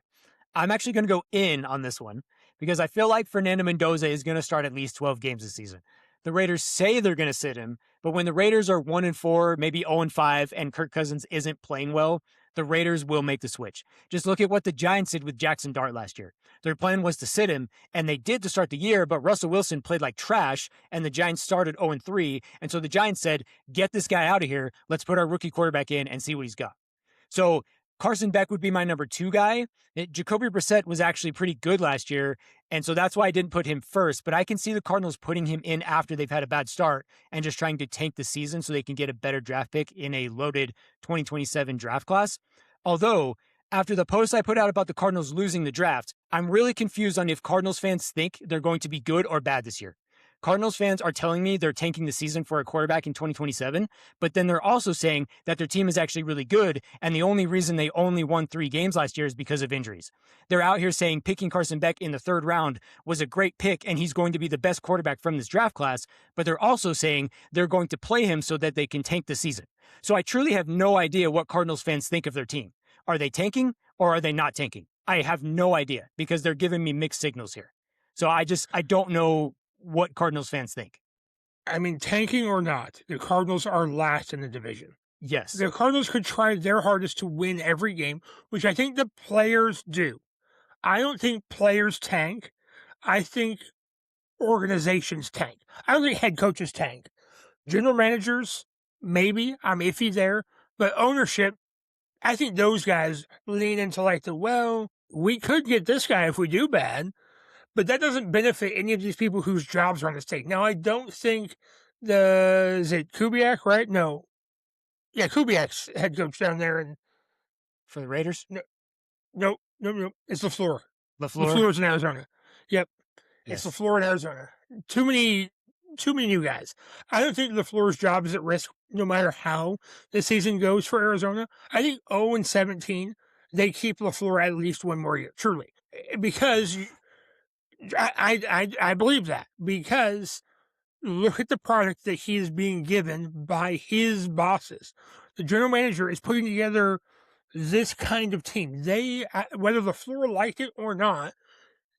[SPEAKER 2] I'm actually going to go in on this one because I feel like Fernando Mendoza is going to start at least 12 games this season. The Raiders say they're going to sit him, but when the Raiders are 1-4, maybe 0-5, and Kirk Cousins isn't playing well, the Raiders will make the switch. Just look at what the Giants did with Jackson Dart last year. Their plan was to sit him, and they did to start the year, but Russell Wilson played like trash, and the Giants started 0-3, and so the Giants said, get this guy out of here. Let's put our rookie quarterback in and see what he's got. So Carson Beck would be my number 2 guy. Jacoby Brissett was actually pretty good last year, and so that's why I didn't put him first. But I can see the Cardinals putting him in after they've had a bad start and just trying to tank the season so they can get a better draft pick in a loaded 2027 draft class. Although, after the post I put out about the Cardinals losing the draft, I'm really confused on if Cardinals fans think they're going to be good or bad this year. Cardinals fans are telling me they're tanking the season for a quarterback in 2027, but then they're also saying that their team is actually really good, and the only reason they only won 3 games last year is because of injuries. They're out here saying picking Carson Beck in the 3rd round was a great pick, and he's going to be the best quarterback from this draft class, but they're also saying they're going to play him so that they can tank the season. So I truly have no idea what Cardinals fans think of their team. Are they tanking, or are they not tanking? I have no idea, because they're giving me mixed signals here. So I don't know what Cardinals fans think.
[SPEAKER 3] I mean, tanking or not, the Cardinals are last in the division.
[SPEAKER 2] Yes.
[SPEAKER 3] The Cardinals could try their hardest to win every game, which I think the players do. I don't think players tank. I think organizations tank. I don't think head coaches tank. General managers, maybe. I'm iffy there. But ownership, I think those guys lean into we could get this guy if we do bad. But that doesn't benefit any of these people whose jobs are on the stake. Now, I don't think is it Kubiak, right? No. Yeah, Kubiak's head coach down there. And
[SPEAKER 2] for the Raiders?
[SPEAKER 3] No. It's LaFleur.
[SPEAKER 2] LaFleur?
[SPEAKER 3] LaFleur's in Arizona. Yep.
[SPEAKER 2] Yes.
[SPEAKER 3] It's LaFleur in Arizona. Too many new guys. I don't think LaFleur's job is at risk no matter how the season goes for Arizona. I think 0-17, they keep LaFleur at least one more year, truly. Because I believe that, because look at the product that he is being given by his bosses. The general manager is putting together this kind of team. They, whether LaFleur liked it or not,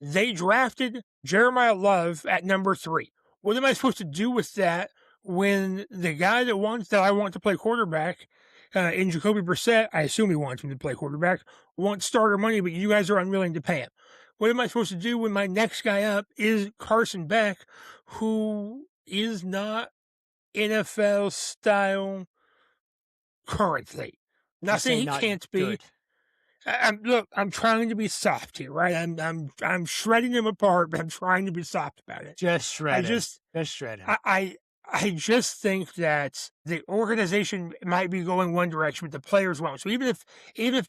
[SPEAKER 3] they drafted Jeremiah Love at number 3. What am I supposed to do with that when the guy that I want to play quarterback in Jacoby Brissett, I assume he wants him to play quarterback, wants starter money, but you guys are unwilling to pay him? What am I supposed to do when my next guy up is Carson Beck, who is not NFL style currently? Nothing he can't be.
[SPEAKER 2] Good.
[SPEAKER 3] I'm trying to be soft here, right? I'm shredding him apart, but I'm trying to be soft about it.
[SPEAKER 2] Just shred just shred him.
[SPEAKER 3] I just think that the organization might be going one direction, but the players won't. So even if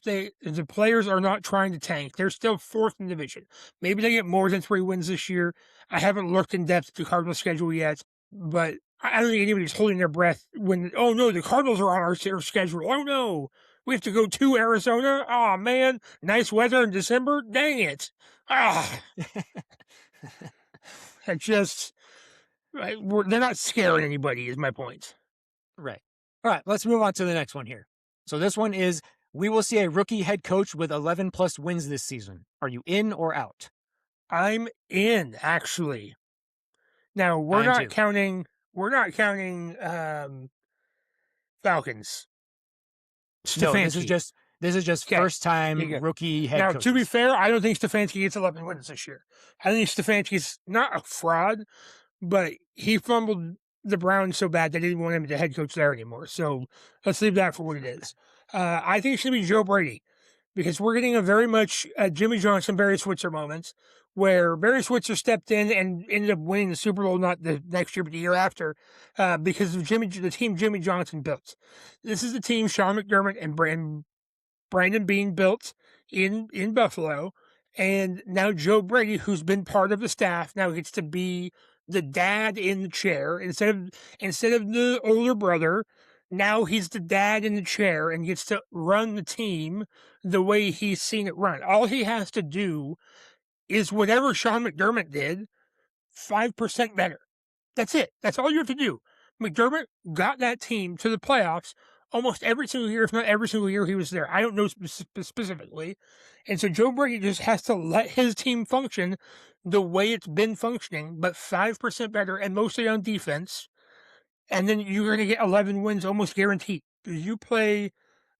[SPEAKER 3] the players are not trying to tank, they're still 4th in the division. Maybe they get more than 3 wins this year. I haven't looked in depth at the Cardinals schedule yet, but I don't think anybody's holding their breath when, oh no, the Cardinals are on our schedule. Oh no, we have to go to Arizona. Oh man, nice weather in December. Dang it. They're not scaring anybody, is my point.
[SPEAKER 2] Right. All right, let's move on to the next one here. So this one is, we will see a rookie head coach with 11 plus wins this season. Are you in or out?
[SPEAKER 3] I'm in, actually. Now, we're not counting Falcons.
[SPEAKER 2] No, this is just first time rookie head coach.
[SPEAKER 3] Now, to be fair, I don't think Stefanski gets 11 wins this year. I think Stefanski's not a fraud, but he fumbled the Browns so bad they didn't want him to head coach there anymore. So let's leave that for what it is. I think it's going to be Joe Brady, because we're getting a very much Jimmy Johnson, Barry Switzer moment, where Barry Switzer stepped in and ended up winning the Super Bowl, not the next year, but the year after, because of the team Jimmy Johnson built. This is the team Sean McDermott and Brandon Beane built in Buffalo. And now Joe Brady, who's been part of the staff, now gets to be the dad in the chair instead of the older brother. Now he's the dad in the chair and gets to run the team the way he's seen it run. All he has to do is whatever Sean McDermott did, 5% better. That's it. That's all you have to do. McDermott got that team to the playoffs almost every single year, if not every single year he was there. I don't know specifically. And so Joe Brady just has to let his team function the way it's been functioning, but 5% better and mostly on defense. And then you're going to get 11 wins almost guaranteed. You play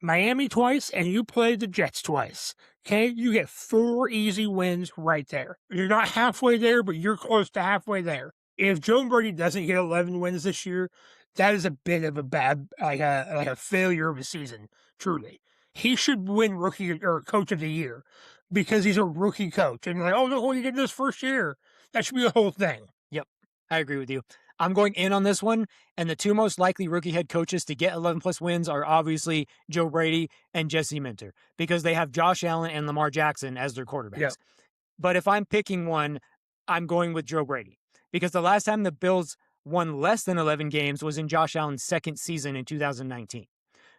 [SPEAKER 3] Miami twice and you play the Jets twice. Okay? You get 4 easy wins right there. You're not halfway there, but you're close to halfway there. If Joe Brady doesn't get 11 wins this year, that is a bit of a bad, like a failure of a season, truly. He should win rookie or coach of the year because he's a rookie coach. And like, oh, look what he did this first year. That should be the whole thing.
[SPEAKER 2] Yep, I agree with you. I'm going in on this one, and the two most likely rookie head coaches to get 11-plus wins are obviously Joe Brady and Jesse Minter, because they have Josh Allen and Lamar Jackson as their quarterbacks.
[SPEAKER 3] Yep.
[SPEAKER 2] But if I'm picking one, I'm going with Joe Brady, because the last time the Bills won less than 11 games was in Josh Allen's second season in 2019.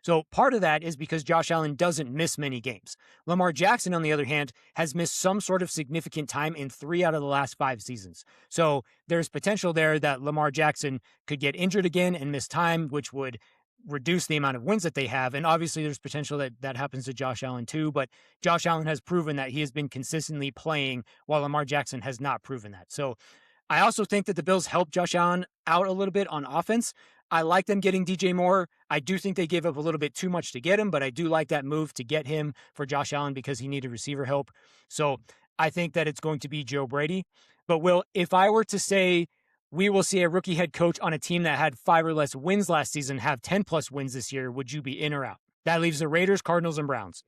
[SPEAKER 2] So part of that is because Josh Allen doesn't miss many games. Lamar Jackson, on the other hand, has missed some sort of significant time in 3 out of the last 5 seasons. So there's potential there that Lamar Jackson could get injured again and miss time, which would reduce the amount of wins that they have. And obviously there's potential that that happens to Josh Allen too, but Josh Allen has proven that he has been consistently playing while Lamar Jackson has not proven that. So I also think that the Bills helped Josh Allen out a little bit on offense. I like them getting DJ Moore. I do think they gave up a little bit too much to get him, but I do like that move to get him for Josh Allen because he needed receiver help. So I think that it's going to be Joe Brady. But Will, if I were to say we will see a rookie head coach on a team that had 5 or less wins last season have 10-plus wins this year, would you be in or out? That leaves the Raiders, Cardinals, and Browns.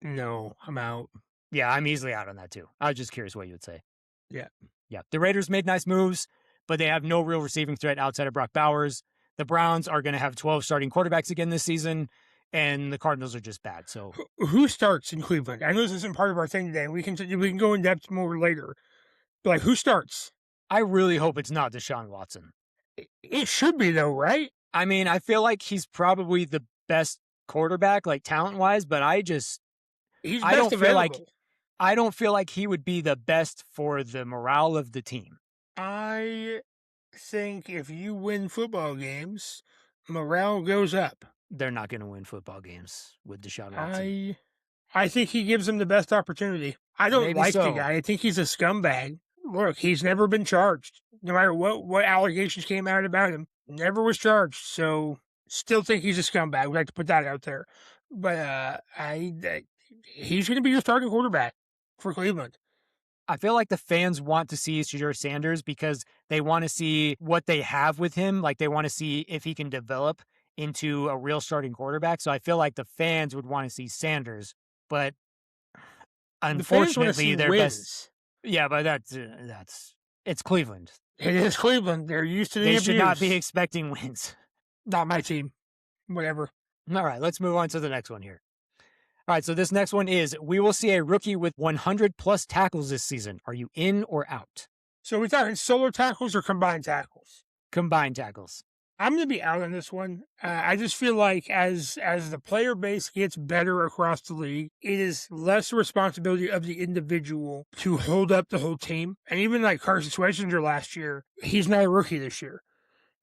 [SPEAKER 3] No, I'm out.
[SPEAKER 2] Yeah, I'm easily out on that too. I was just curious what you would say.
[SPEAKER 3] Yeah.
[SPEAKER 2] Yeah. The Raiders made nice moves, but they have no real receiving threat outside of Brock Bowers. The Browns are going to have 12 starting quarterbacks again this season, and the Cardinals are just bad. So
[SPEAKER 3] who starts in Cleveland? I know this isn't part of our thing today. We can go in depth more later. But like, who starts?
[SPEAKER 2] I really hope it's not Deshaun Watson.
[SPEAKER 3] It should be though, right?
[SPEAKER 2] I mean, I feel like he's probably the best quarterback, like talent-wise, but
[SPEAKER 3] He's
[SPEAKER 2] I don't
[SPEAKER 3] best
[SPEAKER 2] feel like
[SPEAKER 3] available.
[SPEAKER 2] I don't feel like he would be the best for the morale of the team.
[SPEAKER 3] I think if you win football games, morale goes up.
[SPEAKER 2] They're not going to win football games with Deshaun Watson.
[SPEAKER 3] I think he gives them the best opportunity. I don't
[SPEAKER 2] Maybe
[SPEAKER 3] like the
[SPEAKER 2] so.
[SPEAKER 3] guy. I think he's a scumbag. Look, he's never been charged. No matter what allegations came out about him, never was charged. So still think he's a scumbag. We'd like to put that out there. But he's going to be your starting quarterback for Cleveland.
[SPEAKER 2] I feel like the fans want to see Shadur Sanders because they want to see what they have with him. Like they want to see if he can develop into a real starting quarterback. So I feel like the fans would want to see Sanders, but unfortunately,
[SPEAKER 3] the
[SPEAKER 2] their
[SPEAKER 3] wins.
[SPEAKER 2] best. Yeah, but that's it's Cleveland.
[SPEAKER 3] It is Cleveland. They're used to the
[SPEAKER 2] They should
[SPEAKER 3] abuse.
[SPEAKER 2] not be expecting wins.
[SPEAKER 3] Not my team. Whatever.
[SPEAKER 2] All right, let's move on to the next one here. All right, so this next one is we will see a rookie with 100 plus tackles this season. Are you in or out?
[SPEAKER 3] So we're talking solo tackles or combined tackles?
[SPEAKER 2] Combined tackles.
[SPEAKER 3] I'm going to be out on this one. I just feel like as the player base gets better across the league, it is less responsibility of the individual to hold up the whole team. And even like Carson Schwarzenegger last year, he's not a rookie this year.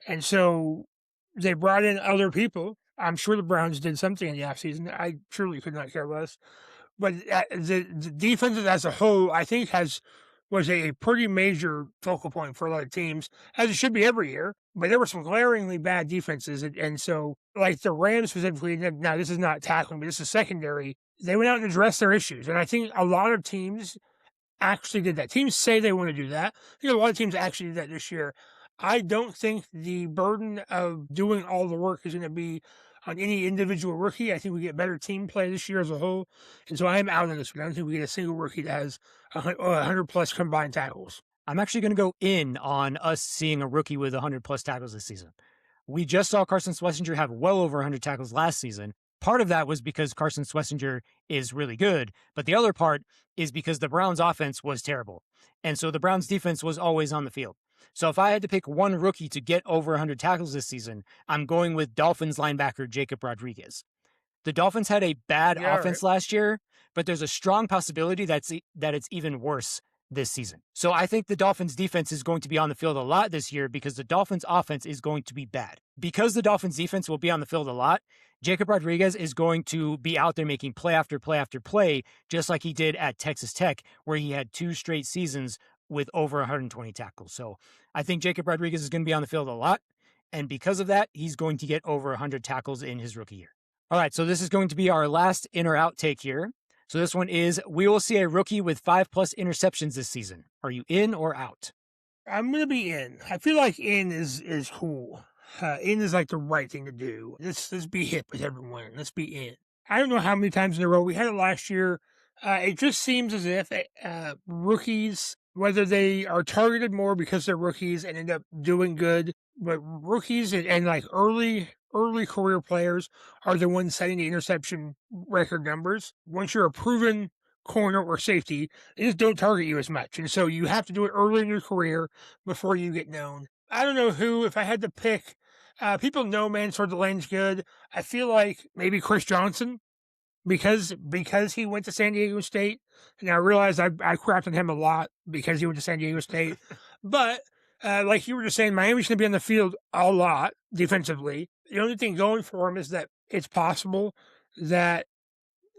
[SPEAKER 3] And so they brought in other people. I'm sure the Browns did something in the offseason. I truly could not care less. But the defense as a whole, I think, was a pretty major focal point for a lot of teams, as it should be every year. But there were some glaringly bad defenses. And so, like the Rams specifically, now this is not tackling, but this is secondary, they went out and addressed their issues. And I think a lot of teams actually did that. Teams say they want to do that. I think a lot of teams actually did that this year. I don't think the burden of doing all the work is going to be on any individual rookie. I think we get better team play this year as a whole. And so I am out on this one. I don't think we get a single rookie that has 100 plus combined tackles.
[SPEAKER 2] I'm actually going to go in on us seeing a rookie with 100 plus tackles this season. We just saw Carson Schwarzenegger have well over 100 tackles last season. Part of that was because Carson Schwarzenegger is really good, but the other part is because the Browns offense was terrible. And so the Browns defense was always on the field. So if I had to pick one rookie to get over 100 tackles this season, I'm going with Dolphins linebacker Jacob Rodriguez. The Dolphins had a bad offense last year, but there's a strong possibility that it's even worse this season. So I think the Dolphins defense is going to be on the field a lot this year because the Dolphins offense is going to be bad. Because the Dolphins defense will be on the field a lot, Jacob Rodriguez is going to be out there making play after play after play, just like he did at Texas Tech, where he had 2 straight seasons with over 120 tackles. So I think Jacob Rodriguez is going to be on the field a lot. And because of that, he's going to get over 100 tackles in his rookie year. All right, so this is going to be our last in or out take here. So this one is, we will see a rookie with 5+ interceptions this season. Are you in or out?
[SPEAKER 3] I'm going to be in. I feel like in is cool. In is like the right thing to do. Let's be hip with everyone. Let's be in. I don't know how many times in a row. We had it last year. It just seems as if rookies, whether they are targeted more because they're rookies and end up doing good, but rookies and like early career players are the ones setting the interception record numbers. Once you're a proven corner or safety, they just don't target you as much. And so you have to do it early in your career before you get known. I don't know who, if I had to pick, people know Mansour Delaney's good. I feel like maybe Chris Johnson, because he went to San Diego State. And I realized I crapped on him a lot because he went to San Diego State. But like you were just saying, Miami's going to be on the field a lot defensively. The only thing going for him is that it's possible that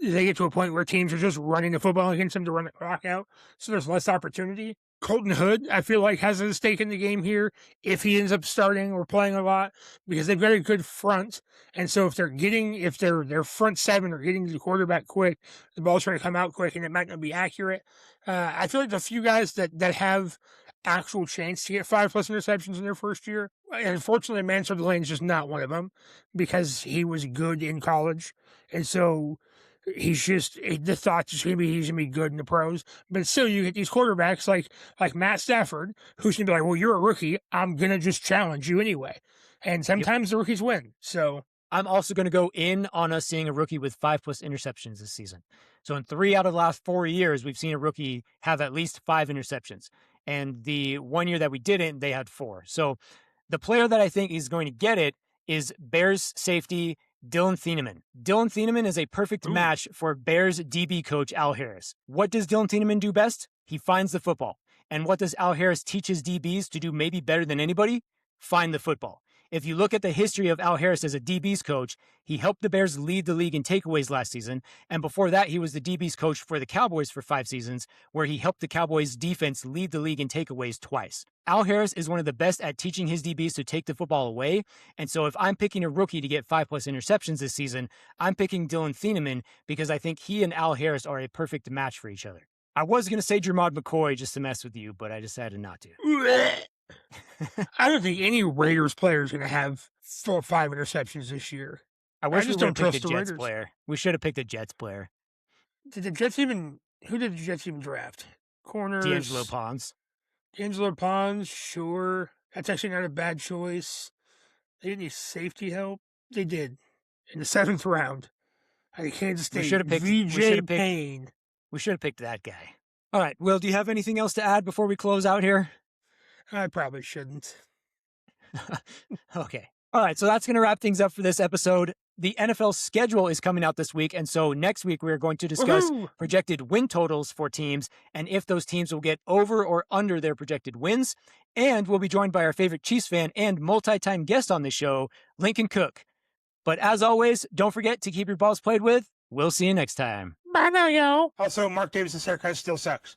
[SPEAKER 3] they get to a point where teams are just running the football against them to run the clock out. So there's less opportunity. Colton Hood, I feel like, has a stake in the game here if he ends up starting or playing a lot, because they've got a good front. And so if their front seven are getting to the quarterback quick, the ball's trying to come out quick and it might not be accurate. I feel like the few guys that have actual chance to get 5+ interceptions in their first year, and unfortunately Mansour Delaney is just not one of them because he was good in college. And so the thought is going to be he's going to be good in the pros. But still, you get these quarterbacks like Matt Stafford, who's going to be like, well, you're a rookie. I'm going to just challenge you anyway. And sometimes the rookies win. So
[SPEAKER 2] I'm also going to go in on us seeing a rookie with 5+ interceptions this season. So in 3 out of the last 4 years, we've seen a rookie have at least 5 interceptions. And the 1 year that we didn't, they had 4. So the player that I think is going to get it is Bears safety Dylan Thieneman. Dylan Thieneman is a perfect match for Bears DB coach Al Harris. What does Dylan Thieneman do best? He finds the football. And what does Al Harris teach his DBs to do maybe better than anybody? Find the football. If you look at the history of Al Harris as a DB's coach, he helped the Bears lead the league in takeaways last season. And before that, he was the DB's coach for the Cowboys for 5 seasons, where he helped the Cowboys defense lead the league in takeaways twice. Al Harris is one of the best at teaching his DBs to take the football away. And so if I'm picking a rookie to get 5+ interceptions this season, I'm picking Dylan Thieneman because I think he and Al Harris are a perfect match for each other. I was going to say Jermod McCoy just to mess with you, but I decided not to.
[SPEAKER 3] I don't think any Raiders player is going to have 4 or 5 interceptions this year.
[SPEAKER 2] I wish we
[SPEAKER 3] just
[SPEAKER 2] would have
[SPEAKER 3] don't
[SPEAKER 2] picked
[SPEAKER 3] trust
[SPEAKER 2] a
[SPEAKER 3] the
[SPEAKER 2] Jets
[SPEAKER 3] Raiders.
[SPEAKER 2] player. We should have picked a Jets player.
[SPEAKER 3] Who did the Jets even draft? Corners.
[SPEAKER 2] D'Angelo Pons.
[SPEAKER 3] D'Angelo Pons, sure. That's actually not a bad choice. They didn't need safety help. They did. In the 7th round. I think Kansas State. VJ Payne.
[SPEAKER 2] We should have picked that guy. All right. Will, do you have anything else to add before we close out here?
[SPEAKER 3] I probably shouldn't.
[SPEAKER 2] Okay. All right. So that's going to wrap things up for this episode. The NFL schedule is coming out this week. And so next week, we're going to discuss projected win totals for teams and if those teams will get over or under their projected wins. And we'll be joined by our favorite Chiefs fan and multi-time guest on the show, Lincoln Cook. But as always, don't forget to keep your balls played with. We'll see you next time.
[SPEAKER 3] Bye now, yo. Also, Mark Davis's haircut still sucks.